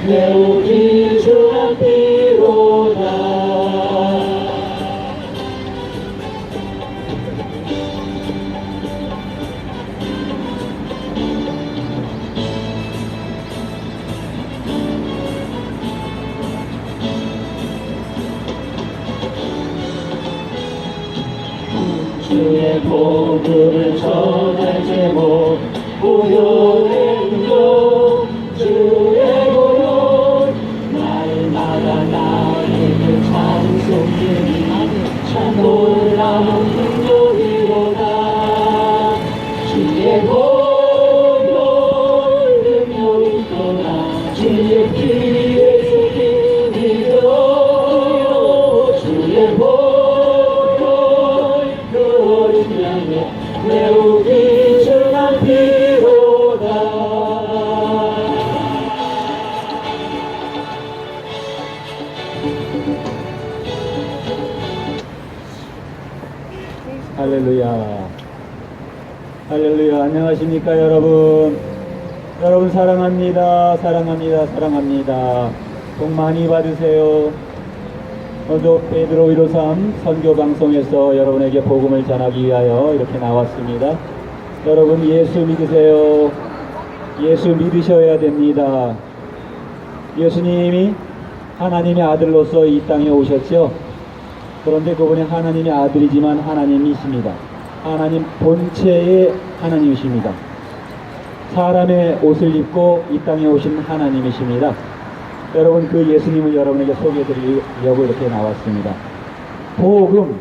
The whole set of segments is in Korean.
매우 귀중한 피로다. 주의 복음을 전할 제목 고요행동 주의 고요 날마다 나에게 찬송들이 참 놀라운 능력이로다. 주의 고요 능력이 떠나 주의 피에 속히 믿어 주의 매우 귀중한 피로다. 할렐루야. 할렐루야. 안녕하십니까 여러분. 여러분 사랑합니다. 사랑합니다. 사랑합니다. 복 많이 받으세요. 오늘도 베드로 153 선교방송에서 여러분에게 복음을 전하기 위하여 이렇게 나왔습니다. 여러분 예수 믿으세요. 예수 믿으셔야 됩니다. 예수님이 하나님의 아들로서 이 땅에 오셨죠. 그런데 그분이 하나님의 아들이지만 하나님이십니다. 하나님 본체의 하나님이십니다. 사람의 옷을 입고 이 땅에 오신 하나님이십니다. 여러분 그 예수님을 여러분에게 소개해드리려고 이렇게 나왔습니다. 복음,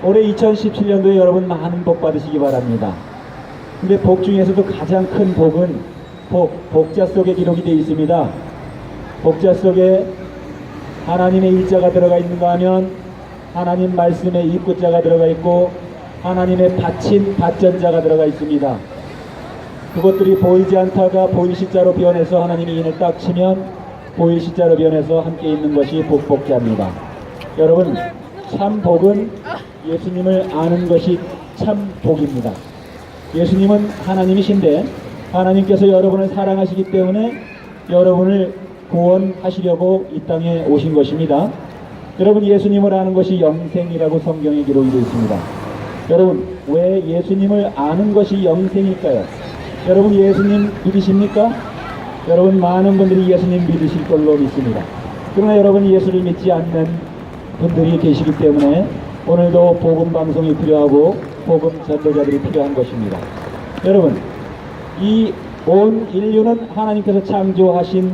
올해 2017년도에 여러분 많은 복 받으시기 바랍니다. 근데 복 중에서도 가장 큰 복은 복자 속에 기록이 되어 있습니다. 복자 속에 하나님의 일자가 들어가 있는가 하면 하나님 말씀의 입구자가 들어가 있고 하나님의 받친 받전자가 들어가 있습니다. 그것들이 보이지 않다가 보일 십자로 변해서 하나님이 인을 딱 치면 보일 십자로 변해서 함께 있는 것이 복복자입니다. 여러분 참 복은 예수님을 아는 것이 참 복입니다. 예수님은 하나님이신데 하나님께서 여러분을 사랑하시기 때문에 여러분을 구원하시려고 이 땅에 오신 것입니다. 여러분 예수님을 아는 것이 영생이라고 성경에 기록이 되어 있습니다. 여러분 왜 예수님을 아는 것이 영생일까요? 여러분 예수님 믿으십니까? 여러분 많은 분들이 예수님 믿으실 걸로 믿습니다. 그러나 여러분 예수를 믿지 않는 분들이 계시기 때문에 오늘도 복음 방송이 필요하고 복음 전도자들이 필요한 것입니다. 여러분 이 온 인류는 하나님께서 창조하신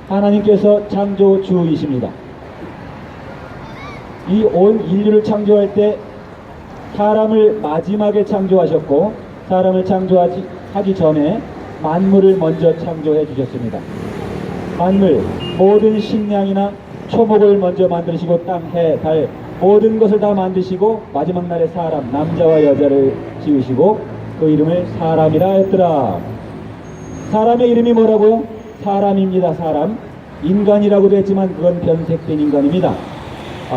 하나님께서 창조주이십니다. 이 온 인류를 창조할 때 사람을 마지막에 창조하셨고 사람을 창조하기 전에 만물을 먼저 창조해 주셨습니다. 만물, 모든 식량이나 초목을 먼저 만드시고 땅, 해, 달 모든 것을 다 만드시고 마지막 날에 사람, 남자와 여자를 지으시고 그 이름을 사람이라 했더라. 사람의 이름이 뭐라고요? 사람입니다. 사람. 인간이라고도 했지만 그건 변색된 인간입니다.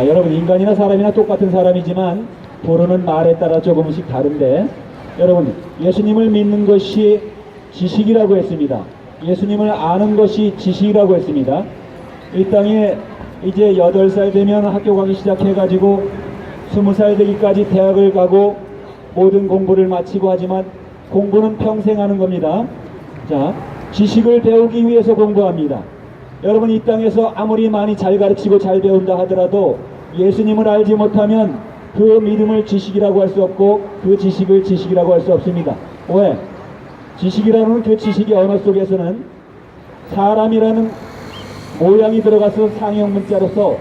여러분 인간이나 사람이나 똑같은 사람이지만 부르는 말에 따라 조금씩 다른데 여러분 예수님을 믿는 것이 지식이라고 했습니다. 예수님을 아는 것이 지식이라고 했습니다. 이 땅에 이제 8살 되면 학교 가기 시작해가지고 20살 되기까지 대학을 가고 모든 공부를 마치고 하지만 공부는 평생 하는 겁니다. 자, 지식을 배우기 위해서 공부합니다. 여러분 이 땅에서 아무리 많이 잘 가르치고 잘 배운다 하더라도 예수님을 알지 못하면 그 믿음을 지식이라고 할 수 없고 그 지식을 지식이라고 할 수 없습니다. 왜? 지식이라는 그 지식의 언어 속에서는 사람이라는 모양이 들어가서 상형 문자로서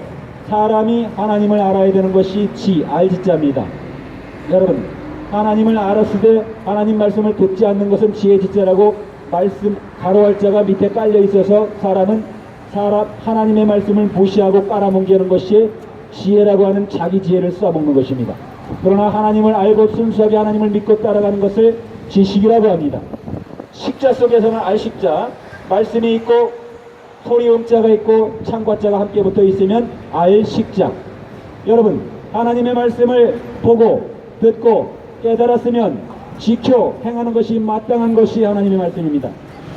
사람이 하나님을 알아야 되는 것이 알지자입니다. 여러분 하나님을 알았을 때 하나님 말씀을 듣지 않는 것은 지혜지자라고 말씀 가로할 자가 밑에 깔려 있어서 사람은 하나님의 말씀을 무시하고 깔아뭉개는 것이 지혜라고 하는 자기 지혜를 써먹는 것입니다. 그러나 하나님을 알고 순수하게 하나님을 믿고 따라가는 것을 지식이라고 합니다. 식자 속에서는 알식자, 말씀이 있고 소리 음자가 있고 창과자가 함께 붙어 있으면 알식자. 여러분 하나님의 말씀을 보고 듣고 깨달았으면 지켜 행하는 것이 마땅한 것이 하나님의 말씀입니다.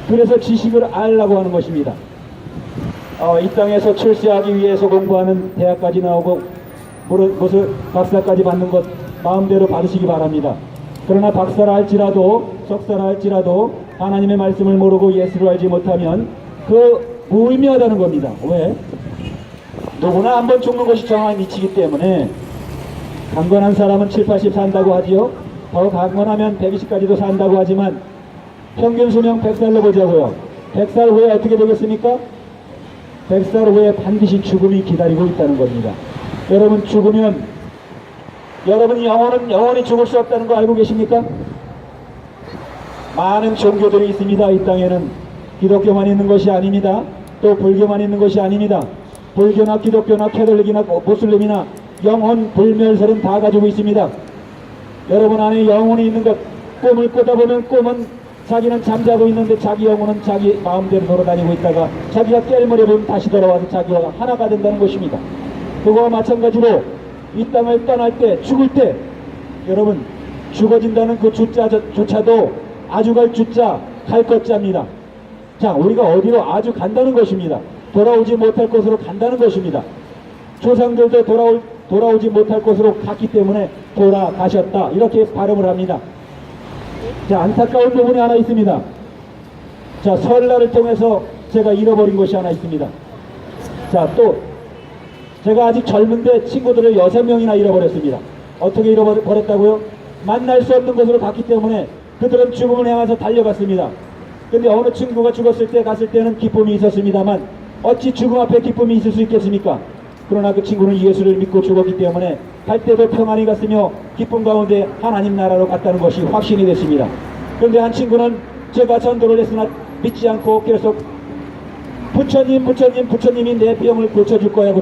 그래서 지식을 알라고 하는 것입니다. 이 땅에서 출세하기 위해서 공부하는 대학까지 나오고 무슨 박사까지 받는 것 마음대로 받으시기 바랍니다. 그러나 박사라 할지라도 석사라 할지라도 하나님의 말씀을 모르고 예수를 알지 못하면 그 무의미하다는 겁니다. 왜? 누구나 한번 죽는 것이 정확히 미치기 때문에 강건한 사람은 7, 80 산다고 하지요. 더 강건하면 120까지도 산다고 하지만 평균 수명 100살로 보자고요. 100살 후에 어떻게 되겠습니까? 100살 후에 반드시 죽음이 기다리고 있다는 겁니다. 여러분 죽으면 여러분이 영원히 죽을 수 없다는 거 알고 계십니까? 많은 종교들이 있습니다. 이 땅에는 기독교만 있는 것이 아닙니다. 또 불교만 있는 것이 아닙니다. 불교나 기독교나 캐톨릭이나 모슬림이나 영혼 불멸설은 다 가지고 있습니다. 여러분 안에 영혼이 있는 것, 꿈을 꾸다 보면 꿈은 자기는 잠자고 있는데 자기 영혼은 자기 마음대로 돌아다니고 있다가 자기가 깰머리 보면 다시 돌아와서 자기와 하나가 된다는 것입니다. 그거와 마찬가지로 이 땅을 떠날 때, 죽을 때 여러분 죽어진다는 그 주자조차도 아주 갈 주자, 갈 것자입니다. 자, 우리가 어디로 아주 간다는 것입니다. 돌아오지 못할 곳으로 간다는 것입니다. 조상들도 돌아오지 못할 곳으로 갔기 때문에 돌아가셨다 이렇게 발음을 합니다. 자, 안타까운 부분이 하나 있습니다. 자, 설날을 통해서 제가 잃어버린 것이 하나 있습니다. 자, 또 제가 아직 젊은데 친구들을 6명이나 잃어버렸습니다. 어떻게 잃어버렸다고요? 만날 수 없는 곳으로 갔기 때문에 그들은 죽음을 향해서 달려갔습니다. 근데 어느 친구가 죽었을 때 갔을 때는 기쁨이 있었습니다만 어찌 죽음 앞에 기쁨이 있을 수 있겠습니까? 그러나 그 친구는 예수를 믿고 죽었기 때문에 갈 때도 평안히 갔으며 기쁨 가운데 하나님 나라로 갔다는 것이 확신이 됐습니다. 그런데 한 친구는 제가 전도를 했으나 믿지 않고 계속 부처님이 내 병을 고쳐줄 거야.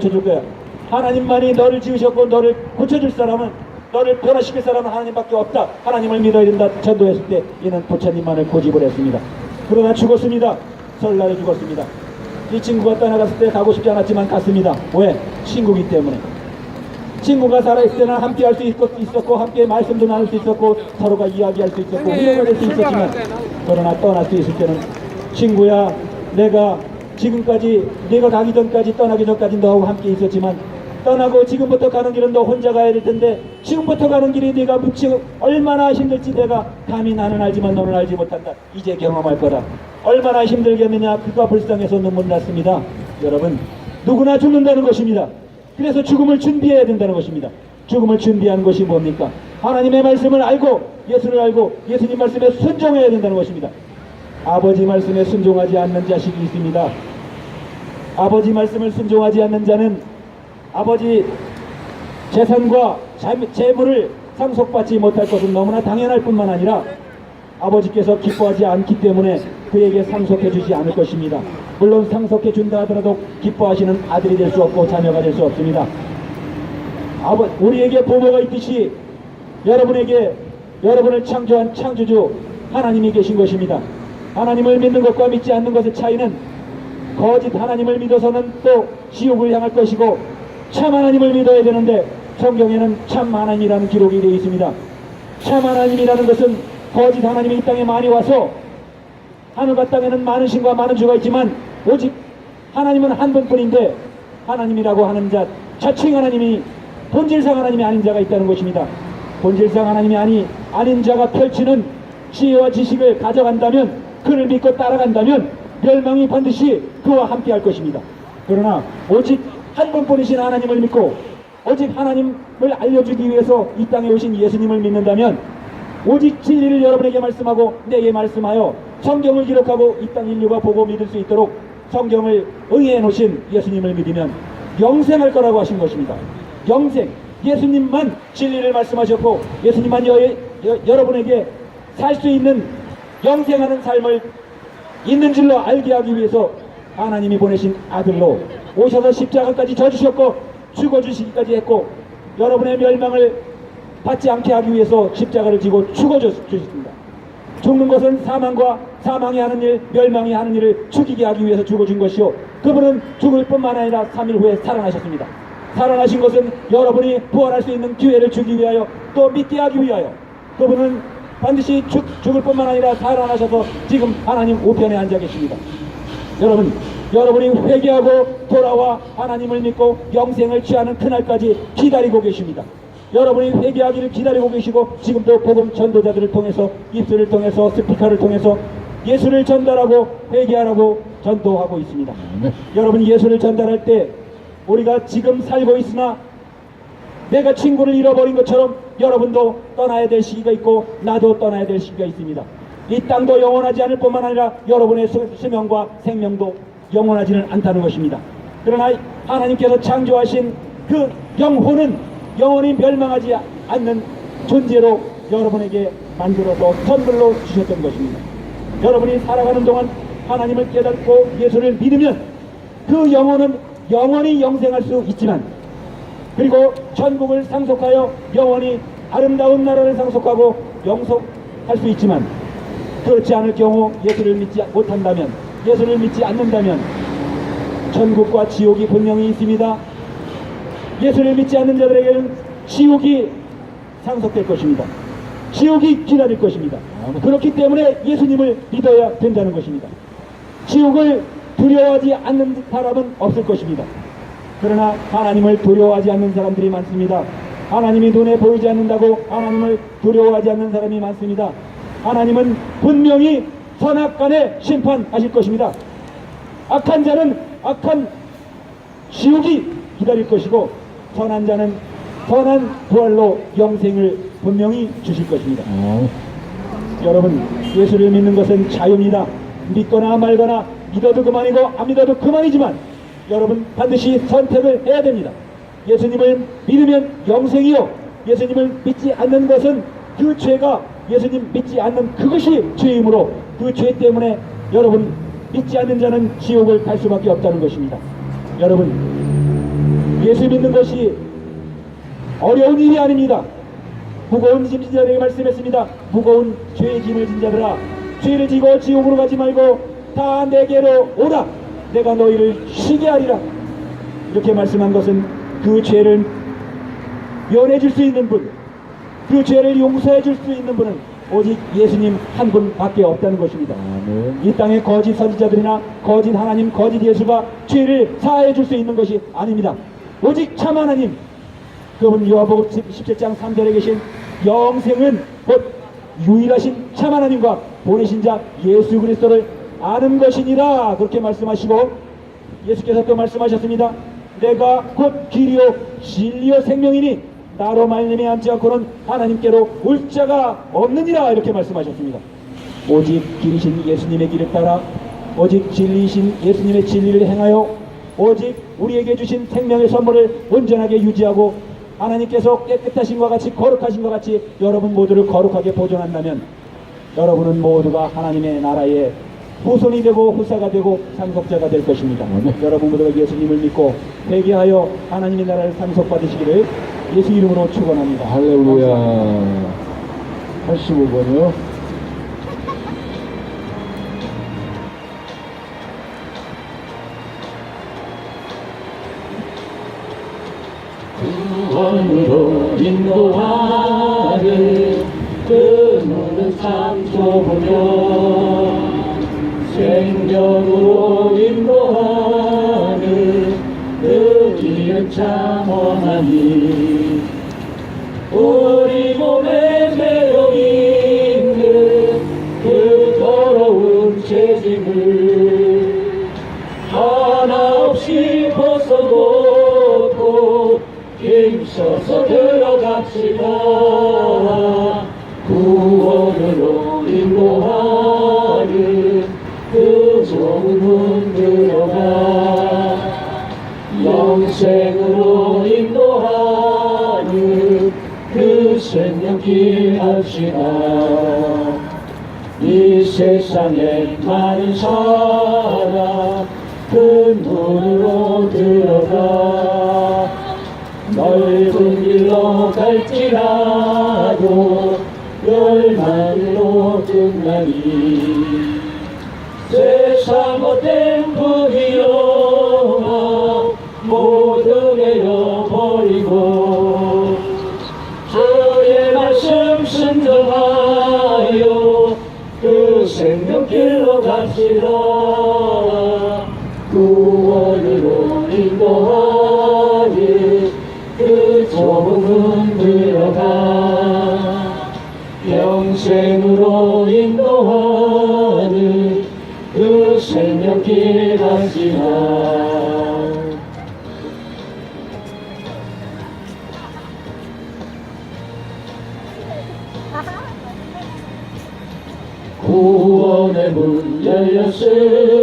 하나님만이 너를 지으셨고 너를 고쳐줄 사람은, 너를 변화시킬 사람은 하나님밖에 없다. 하나님을 믿어야 된다. 전도했을 때 이는 부처님만을 고집을 했습니다. 그러나 죽었습니다. 설날에 죽었습니다. 이 친구가 떠나갔을 때 가고 싶지 않았지만 갔습니다. 왜? 친구기 때문에. 친구가 살아있을 때는 함께 할 수 있었고 함께 말씀도 나눌 수 있었고 서로가 이야기할 수 있었고 위로가 될 수 있었지만 그러나 떠날 수 있을 때는 친구야, 내가 지금까지 네가 가기 전까지 떠나기 전까지 너하고 함께 있었지만 떠나고 지금부터 가는 길은 너 혼자 가야 될 텐데 지금부터 가는 길이 네가 무척 얼마나 힘들지 내가 감히 나는 알지만 너는 알지 못한다. 이제 경험할 거다. 얼마나 힘들겠느냐. 그가 불쌍해서 눈물 났습니다. 여러분 누구나 죽는다는 것입니다. 그래서 죽음을 준비해야 된다는 것입니다. 죽음을 준비하는 것이 뭡니까? 하나님의 말씀을 알고 예수를 알고 예수님 말씀에 순종해야 된다는 것입니다. 아버지 말씀에 순종하지 않는 자식이 있습니다. 아버지 말씀을 순종하지 않는 자는 아버지 재산과 재물을 상속받지 못할 것은 너무나 당연할 뿐만 아니라 아버지께서 기뻐하지 않기 때문에 그에게 상속해 주지 않을 것입니다. 물론 상속해 준다 하더라도 기뻐하시는 아들이 될 수 없고 자녀가 될 수 없습니다. 우리에게 부모가 있듯이 여러분을 창조한 창조주 하나님이 계신 것입니다. 하나님을 믿는 것과 믿지 않는 것의 차이는 거짓 하나님을 믿어서는 또 지옥을 향할 것이고 참 하나님을 믿어야 되는데 성경에는 참 하나님이라는 기록이 되어 있습니다. 참 하나님이라는 것은 거짓 하나님이 이 땅에 많이 와서 하늘과 땅에는 많은 신과 많은 주가 있지만 오직 하나님은 한 분뿐인데 하나님이라고 하는 자, 자칭 하나님이 본질상 하나님이 아닌 자가 있다는 것입니다. 본질상 하나님이 아닌 자가 펼치는 지혜와 지식을 가져간다면, 그를 믿고 따라간다면 멸망이 반드시 그와 함께 할 것입니다. 그러나 오직 한 분뿐이신 하나님을 믿고 오직 하나님을 알려주기 위해서 이 땅에 오신 예수님을 믿는다면 오직 진리를 여러분에게 말씀하고 내게 말씀하여 성경을 기록하고 이 땅 인류가 보고 믿을 수 있도록 성경을 응해 놓으신 예수님을 믿으면 영생할 거라고 하신 것입니다. 영생. 예수님만 진리를 말씀하셨고 예수님만 여러분에게 살 수 있는 영생하는 삶을 있는 줄로 알게 하기 위해서 하나님이 보내신 아들로 오셔서 십자가까지 져주셨고 죽어주시기까지 했고 여러분의 멸망을 받지 않게 하기 위해서 십자가를 지고 죽어주셨습니다. 죽는 것은 사망이 하는 일, 멸망이 하는 일을 죽이게 하기 위해서 죽어준 것이요, 그분은 죽을 뿐만 아니라 3일 후에 살아나셨습니다. 살아나신 것은 여러분이 부활할 수 있는 기회를 주기 위하여 또 믿게 하기 위하여 그분은 반드시 죽을 뿐만 아니라 살아나셔서 지금 하나님 우편에 앉아 계십니다. 여러분 여러분이 회개하고 돌아와 하나님을 믿고 영생을 취하는 그날까지 기다리고 계십니다. 여러분이 회개하기를 기다리고 계시고 지금도 복음 전도자들을 통해서 입술을 통해서 스피커를 통해서 예수를 전달하고 회개하라고 전도하고 있습니다. 여러분 예수를 전달할 때 우리가 지금 살고 있으나 내가 친구를 잃어버린 것처럼 여러분도 떠나야 될 시기가 있고 나도 떠나야 될 시기가 있습니다. 이 땅도 영원하지 않을 뿐만 아니라 여러분의 수명과 생명도 영원하지는 않다는 것입니다. 그러나 하나님께서 창조하신 그 영혼은 영원히 멸망하지 않는 존재로 여러분에게 만들어서 선물로 주셨던 것입니다. 여러분이 살아가는 동안 하나님을 깨닫고 예수를 믿으면 그 영혼은 영원히 영생할 수 있지만 그리고 천국을 상속하여 영원히 아름다운 나라를 상속하고 영속할 수 있지만 그렇지 않을 경우 예수를 믿지 못한다면 예수를 믿지 않는다면 천국과 지옥이 분명히 있습니다. 예수를 믿지 않는 자들에게는 지옥이 상속될 것입니다. 지옥이 기다릴 것입니다. 그렇기 때문에 예수님을 믿어야 된다는 것입니다. 지옥을 두려워하지 않는 사람은 없을 것입니다. 그러나 하나님을 두려워하지 않는 사람들이 많습니다. 하나님이 눈에 보이지 않는다고 하나님을 두려워하지 않는 사람이 많습니다. 하나님은 분명히 선악간에 심판하실 것입니다. 악한 자는 악한 지옥이 기다릴 것이고 선한 자는 선한 부활로 영생을 분명히 주실 것입니다. 여러분 예수를 믿는 것은 자유입니다. 믿거나 말거나 믿어도 그만이고 안 믿어도 그만이지만 여러분 반드시 선택을 해야 됩니다. 예수님을 믿으면 영생이요 예수님을 믿지 않는 것은 그 죄가 예수님 믿지 않는 그것이 죄이므로 그 죄 때문에 여러분 믿지 않는 자는 지옥을 갈 수밖에 없다는 것입니다. 여러분 예수 믿는 것이 어려운 일이 아닙니다. 무거운 짐 진 자들에게 말씀했습니다. 무거운 죄의 짐을 진 자들아 죄를 지고 지옥으로 가지 말고 다 내게로 오라 내가 너희를 쉬게 하리라. 이렇게 말씀한 것은 그 죄를 면해 줄 수 있는 분, 그 죄를 용서해 줄 수 있는 분은 오직 예수님 한 분밖에 없다는 것입니다. 이 땅의 거짓 선지자들이나 거짓 하나님, 거짓 예수가 죄를 사하해 줄 수 있는 것이 아닙니다. 오직 참 하나님, 그분 요한복음 17장 3절에 계신 영생은 곧 유일하신 참 하나님과 보내신 자 예수 그리스도를 아는 것이니라. 그렇게 말씀하시고 예수께서 또 말씀하셨습니다. 내가 곧 길이요 진리요 생명이니 나로 말미암지 않고는 하나님께로 올 자가 없느니라. 이렇게 말씀하셨습니다. 오직 길이신 예수님의 길을 따라 오직 진리이신 예수님의 진리를 행하여 오직 우리에게 주신 생명의 선물을 온전하게 유지하고 하나님께서 깨끗하신 것 같이 거룩하신 것 같이 여러분 모두를 거룩하게 보존한다면 여러분은 모두가 하나님의 나라의 후손이 되고 후사가 되고 상속자가 될 것입니다. 여러분 모두가 예수님을 믿고 회개하여 하나님의 나라를 상속받으시기를 예수 이름으로 축원합니다. 할렐루야. 85번이요. 구원으로 인도하는 그 눈은 상속보며 생명으로 인도하는 그 길은 참원하니 우리 몸에 매여 있는 그 더러운 죄짐을 하나 없이 벗어놓고 힘써서 들어갑시다. 구원으로 인도하는 그 좋은 문 들어가 영생으로 인도하는 그 생명길 합시다. 이 세상에 많은 사람 큰 문으로 들어가 넓은 길로 갈지라도 열만으로 끝나니 세상 못된 부귀영화 모두 내려버리고 주의 말씀 순종하여 그 생명길로 갑시다. 구원으로 인도하니 그 좁은 문 들어가 영생으로 인도하는 그 생명길 갈지라. 구원의 문 열렸으니